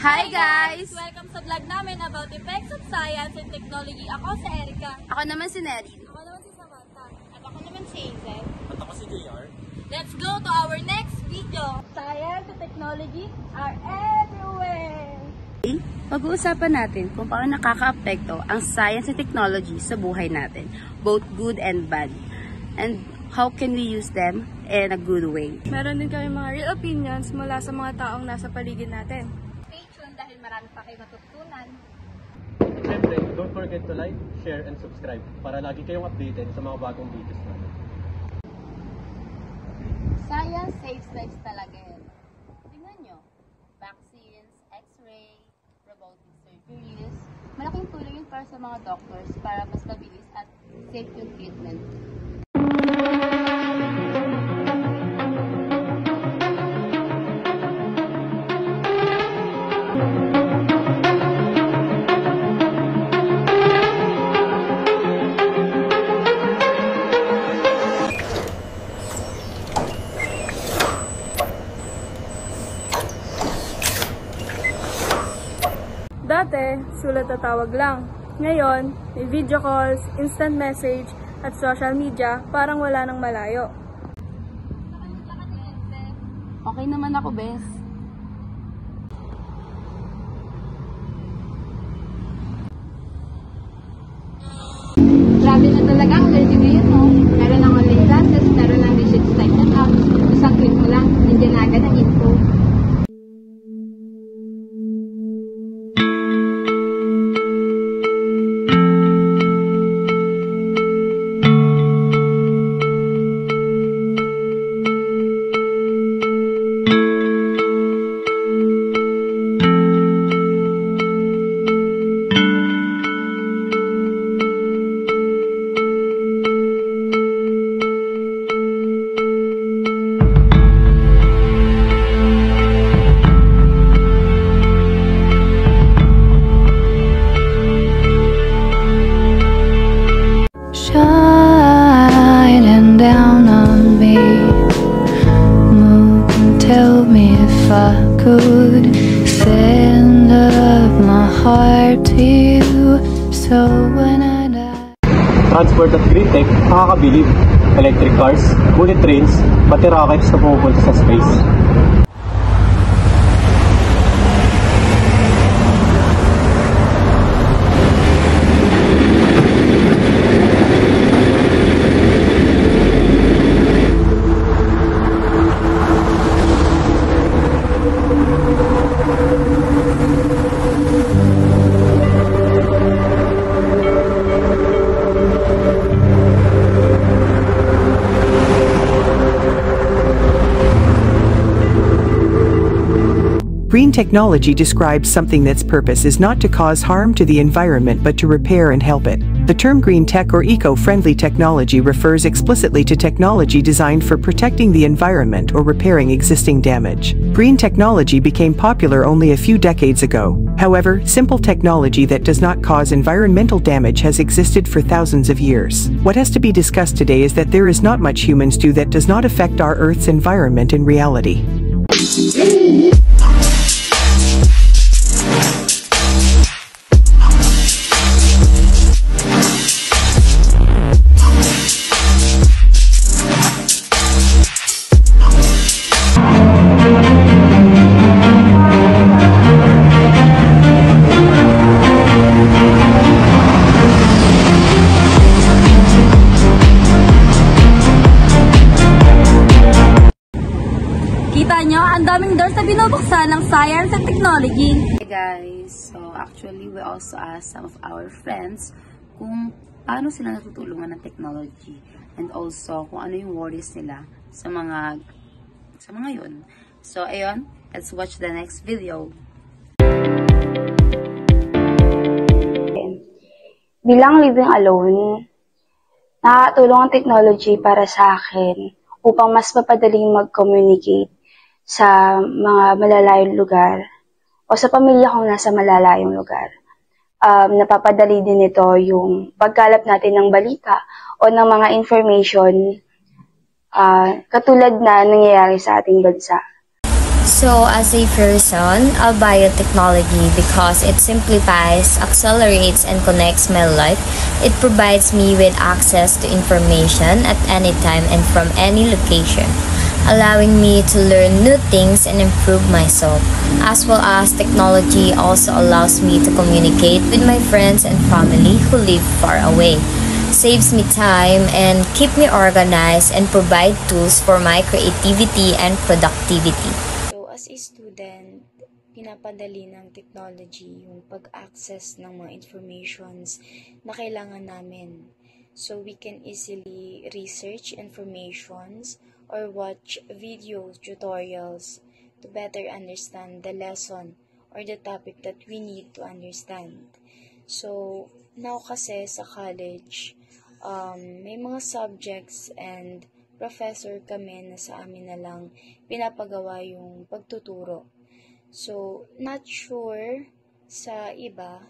Hi guys! Welcome sa vlog namin about effects of science and technology. Ako si Erica. Ako naman si Nerin. Ako naman si Samantha. At ako naman si Hazel. At ako si JR. Let's go to our next video. Science and technology are everywhere. Pag-uusapan natin kung paano nakaka-apekto ang science and technology sa buhay natin, both good and bad. And how can we use them in a good way? Meron din kami mga real opinions mula sa mga taong nasa paligid natin. Stay tuned dahil marami pa kayo matutunan. Siyempre, don't forget to like, share, and subscribe para lagi kayong updated sa mga bagong videos namin. Science saves lives talaga yan. Tingnan nyo, vaccines, x-ray, robotic surgeries, malaking tulong yun para sa mga doctors para mas mabilis at safe yung treatment. Dati, sulat at tawag lang. Ngayon, may video calls, instant message, at social media, parang wala nang malayo. Okay naman ako, Bes. Grabe na talaga ang learning ngayon, no? Meron ng online classes, meron ng research type na apps. Isang click mo lang, nandiyan na agad ang info. Shining down on me, move and tell me if I could send up my heart to you. So when I die, Transport at green tech, nakakabilib. Electric cars, bullet trains, pati rockets na pumupunta sa space. Green technology describes something that's purpose is not to cause harm to the environment but to repair and help it. The term green tech or eco-friendly technology refers explicitly to technology designed for protecting the environment or repairing existing damage. Green technology became popular only a few decades ago. However, simple technology that does not cause environmental damage has existed for thousands of years. What has to be discussed today is that there is not much humans do that does not affect our Earth's environment in reality. Kita nyo, ang daming doors na binubuksan ng science and technology. Hey guys, so actually we also asked some of our friends kung paano sila natutulungan ng technology and also kung ano yung worries nila sa mga yun. So ayun, let's watch the next video. Bilang living alone, nakakatulong ang technology para sa akin upang mas mapadaling mag-communicate sa mga malalayong lugar o sa pamilya kong nasa malalayong lugar. Napapadali din ito yung pagkalap natin ng balita o ng mga information katulad na nangyayari sa ating bansa. So, as a person, I'll biotechnology because it simplifies, accelerates, and connects my life. It provides me with access to information at any time and from any location, allowing me to learn new things and improve myself. As well as technology also allows me to communicate with my friends and family who live far away. Saves me time and keep me organized and provide tools for my creativity and productivity. So as a student, pinapadali ng technology yung pag-access ng mga informations na kailangan namin. So we can easily research informations or watch videos, tutorials to better understand the lesson or the topic that we need to understand. So now kasi sa college, may mga subjects and professor kami na sa amin na lang pinapagawa yung pagtuturo. So, not sure sa iba,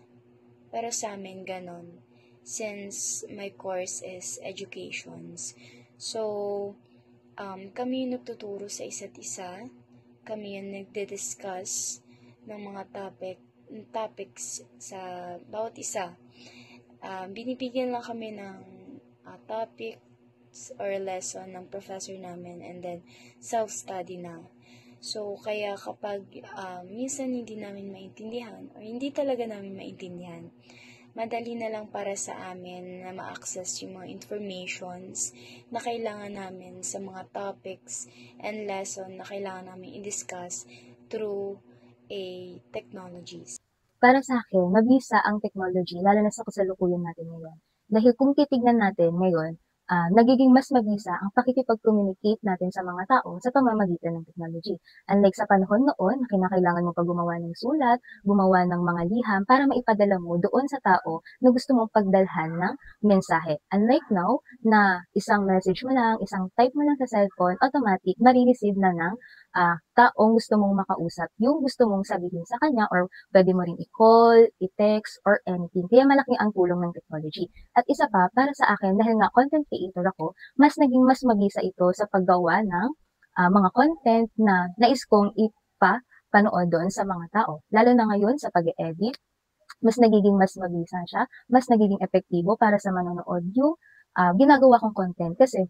pero sa amin ganon. Since my course is educations. So, kami yung nagtuturo sa isa't isa. Kami yung nagde-discuss ng mga topics sa bawat isa. Binibigyan lang kami ng topics or lesson ng professor namin and then self-study na. So, kaya kapag minsan hindi namin maintindihan or hindi talaga namin maintindihan, madali na lang para sa amin na ma-access yung mga informations na kailangan namin sa mga topics and lesson na kailangan namin i-discuss through technologies. Para sa akin, mabisa ang technology, lalo na sa kasalukuyan natin ngayon. Dahil kung titignan natin ngayon, nagiging mas mabisa ang pakikipag-communicate natin sa mga tao sa pamamagitan ng technology. Unlike sa panahon noon, na kinakailangan mo pa gumawa ng sulat, gumawa ng mga liham para maipadala mo doon sa tao na gusto mong pagdalhan ng mensahe. Unlike now, na isang message mo lang, isang type mo lang sa cellphone, automatic, marireceive na ng taong gusto mong makausap, yung gusto mong sabihin sa kanya, or pwede mo rin i-call, i-text, or anything. Kaya malaki ang tulong ng technology. At isa pa, para sa akin, dahil nga content creator ako, naging mas mabisa ito sa paggawa ng mga content na nais kong ipapanood doon sa mga tao. Lalo na ngayon sa pag-edit, mas nagiging mas mabisa siya, mas nagiging epektibo para sa manonood yung ginagawa kong content kasi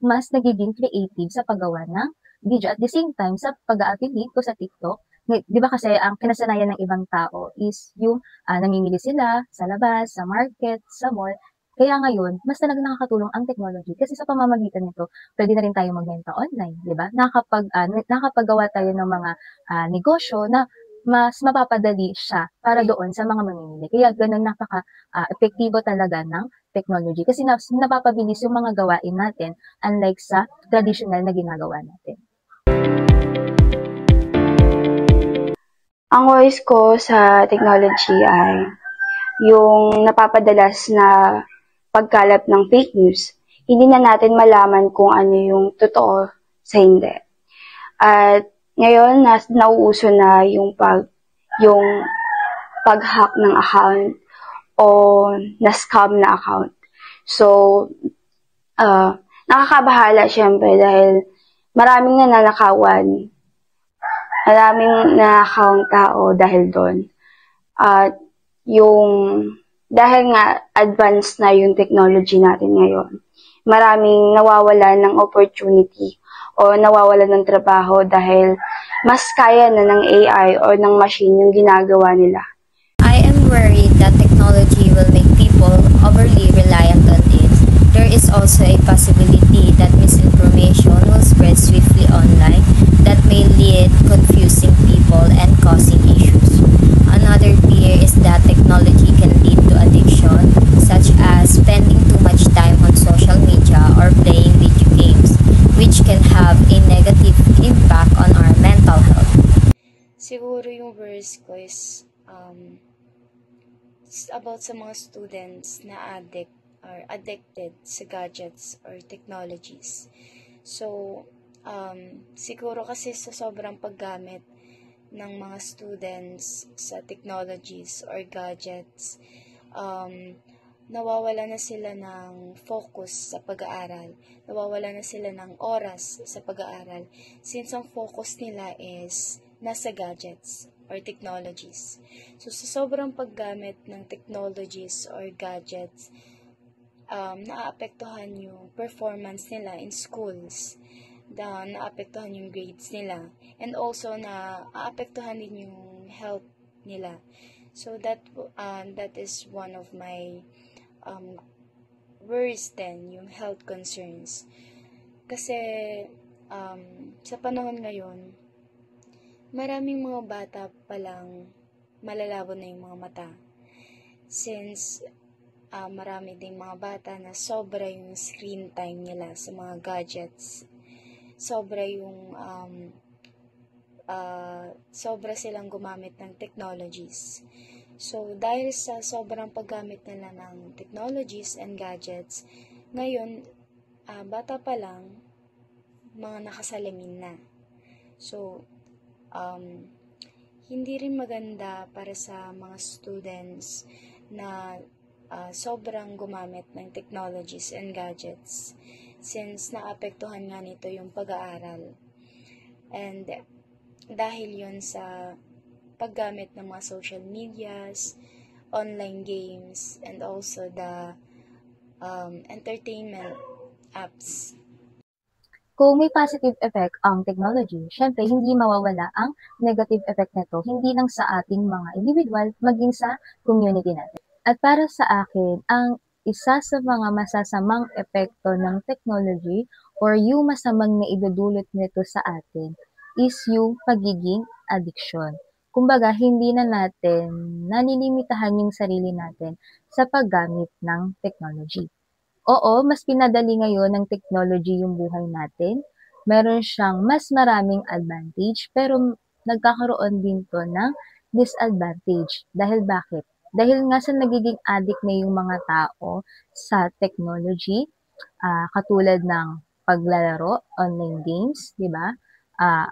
mas nagiging creative sa paggawa ng video. At the same time, sa pag-a-affiliate ko sa TikTok, di ba kasi ang kinasanayan ng ibang tao is yung namimili sila sa labas, sa market, sa mall. Kaya ngayon, mas talaga nakakatulong ang technology kasi sa pamamagitan nito, pwede na rin tayo magbenta online, di ba? Nakakapaggawa tayo ng mga negosyo na mas mapapadali siya para doon sa mga mamimili. Kaya ganun napaka-epektibo talaga ng technology kasi napapabilis yung mga gawain natin unlike sa traditional na ginagawa natin. Ang voice ko sa technology ay yung napapadalas na pagkalap ng fake news. Hindi na natin malaman kung ano yung totoo sa hindi. At ngayon, nauuso na yung pag-hack ng account o na-scam na account. So, nakakabahala syempre dahil maraming nananakawan. Maraming nanakawang tao dahil doon. At dahil nga advanced na yung technology natin ngayon, maraming nawawalan ng opportunity o nawawalan ng trabaho dahil mas kaya na ng AI or ng machine yung ginagawa nila. I am worried that technology will make people overly reliant on it. There is also a possibility that misinformation will spread swiftly online that may lead confusing people and causing issues. Another fear is that technology can lead to addiction, such as spending too much time on social media or playing video games, which can have a negative impact on our mental health. Siguro yung verse ko is about sa mga students na addicted sa gadgets or technologies. So, siguro kasi sa sobrang paggamit ng mga students sa technologies or gadgets, nawawala na sila ng focus sa pag-aaral, nawawala na sila ng oras sa pag-aaral, since ang focus nila is nasa gadgets or technologies. So, sa sobrang paggamit ng technologies or gadgets, naaapektuhan yung performance nila in schools, naapektuhan yung grades nila, and also naaapektuhan din yung health nila. So, that is one of my worries din, yung health concerns. Kasi, sa panahon ngayon, maraming mga bata palang malalabo na yung mga mata. Since, marami ding mga bata na sobra yung screen time nila sa mga gadgets. Sobra silang gumamit ng technologies. So, dahil sa sobrang paggamit nila ng technologies and gadgets, ngayon, bata pa lang, mga nakasalamin na. So, hindi rin maganda para sa mga students na sobrang gumamit ng technologies and gadgets, since naapektuhan nga nito yung pag-aaral. And dahil yun sa paggamit ng mga social medias, online games, and also the entertainment apps. Kung may positive effect ang technology, syempre hindi mawawala ang negative effect nito, hindi lang sa ating mga individual, maging sa community natin. At para sa akin, ang isa sa mga masasamang epekto ng technology or yung masamang naidudulot nito sa atin is yung pagiging addiction. Kumbaga, hindi na natin nalilimitahan yung sarili natin sa paggamit ng technology. Oo, mas pinadali ngayon ng technology yung buhay natin. Meron siyang mas maraming advantage, pero nagkakaroon din to ng disadvantage. Dahil bakit? Dahil nga sa nagiging addict na yung mga tao sa technology, katulad ng paglalaro, online games, di ba?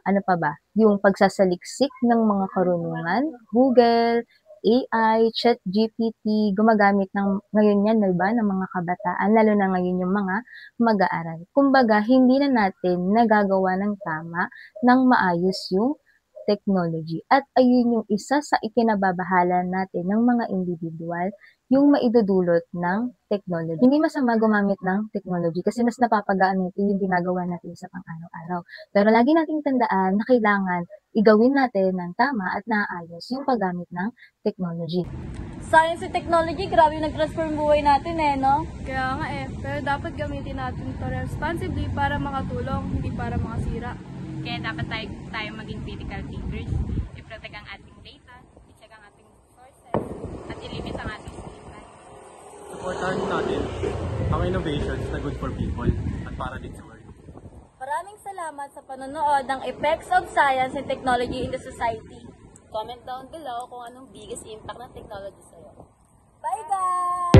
Ano pa ba? Yung pagsasaliksik ng mga karunungan, Google, AI, ChatGPT, gumagamit ngayon yan, diba, ng mga kabataan, lalo na ngayon yung mga mag-aaral. Kumbaga, hindi na natin nagagawa ng tama ng maayos yung technology. At ayun yung isa sa ikinababahala natin ng mga individual, yung maidudulot ng technology. Hindi masama gumamit ng technology kasi mas napapagaan natin yung ginagawa natin sa pang-araw-araw. Pero lagi nating tandaan na kailangan igawin natin ng tama at naayos yung paggamit ng technology. Science and technology, grabe nag-transform buhay natin no? Kaya nga pero dapat gamitin natin ito responsibly para makatulong, hindi para makasira. Kaya dapat tayo maging critical thinkers, i-protect ang ating data, i-check ang ating sources, at i-limit ang ating screen time. Supportahan natin ang innovations na good for people at para din sa world. Maraming salamat sa panonood ng Effects of Science and Technology in the Society. Comment down below kung anong biggest impact ng technology sa'yo. Bye guys!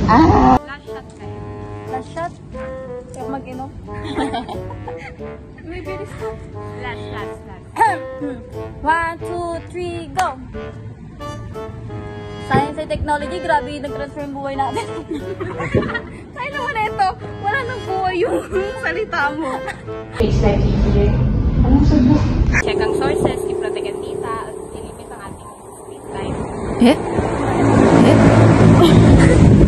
Last shot kayo. Last shot? Kaya mag-inom. May bilis ko. Last. 1, 2, 3, go! Science and technology, grabe nag-transform buhay natin. Kaya naman na ito, wala nang buhay yung salita mo. Check ang sources, i-protect ang data, at i-limit ang ating screen time.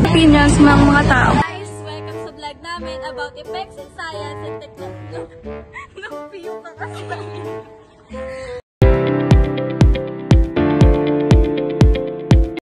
Opinions ng mga tao. Guys, welcome sa vlog namin about effects in science and technology. No, piyo ka kasi.